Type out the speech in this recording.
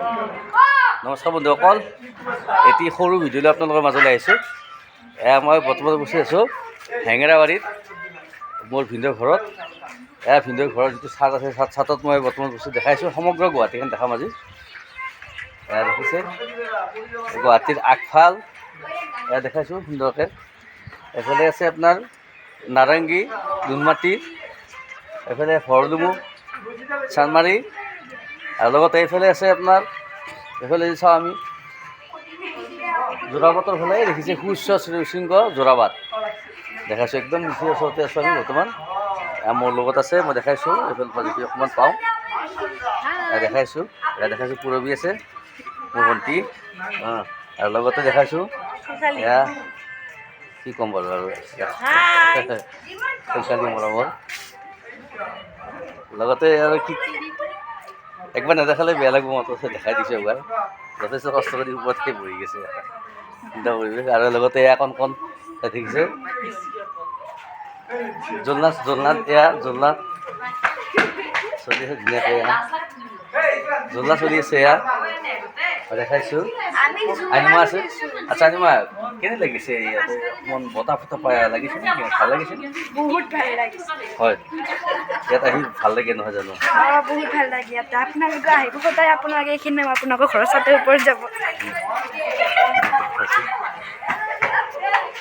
নমস্কাৰ বন্ধুসকল, এটি সৰু ভিডিঅ'লৈ আপোনালোকৰ মাজলৈ আহিছোঁ। মই বৰ্তমান বহি আছোঁ হেঙেৰাবাৰীত মোৰ ভিনদেউৰ ঘৰত। ভিনদেউৰ ঘৰৰ যিটো চাট আছে চাটত মই বৰ্তমান বস্তু দেখাইছোঁ। সমগ্ৰ গুৱাহাটীখন দেখাম আজি। দেখিছে গুৱাহাটীৰ আগফাল দেখাইছোঁ সুন্দৰকৈ। এফালে আছে আপোনাৰ নাৰেংগী, নুনমাটি, এফালে ভৰলুমুখ, চানমাৰী, আৰু লগতে এইফালে আছে আপোনাৰ এইফালে চাওঁ আমি যোৰাবাটৰ ফালে দেখিছে সুউচ্চ শৃংগ যোৰাবাট দেখাইছোঁ। একদম নিচেই ওচৰতে আছোঁ আমি বৰ্তমান। মোৰ লগত আছে, মই দেখাইছোঁ এইফালৰ পৰা যদি অকণমান পাওঁ দেখাইছোঁ। পুৰবী আছে মোৰ ভণ্টি, আৰু লগতে দেখাইছোঁ এয়া কি ক'ম বাৰু আৰু খেলখালী মৰমৰ। লগতে আৰু কি একবাৰ নেদেখালে বেয়া লাগিব, মই দেখাই দিছোঁ একবাৰ। যথেষ্ট কষ্ট কৰি ওপৰতকৈ বহি গৈছে চিন্তা পৰিৱেশ। আৰু লগতে এয়া কণ কণ দেখিছে জোলনাত এয়া জোলনাত চলি আছে ধুনীয়াকৈ। জোলনা চলি আছে এয়া দেখাইছোঁ। আনিমা আছে। আচ্ছা আনিমা, কেনে লাগিছে ইয়াতে? অকণমান বতাহ ফটা পাই লাগিছে নেকি? ভাল লাগিছে? বহুত ভাল লাগিছে। হয়, ইয়াত আহি ভাল লাগে নহয় জানো? বহুত ভাল লাগে ইয়াতে। আপোনালোকে আহিব সদায়, আপোনালোকে এইখিনি আপোনালোকৰ ঘৰৰ ছাদৰ ওপৰত যাব।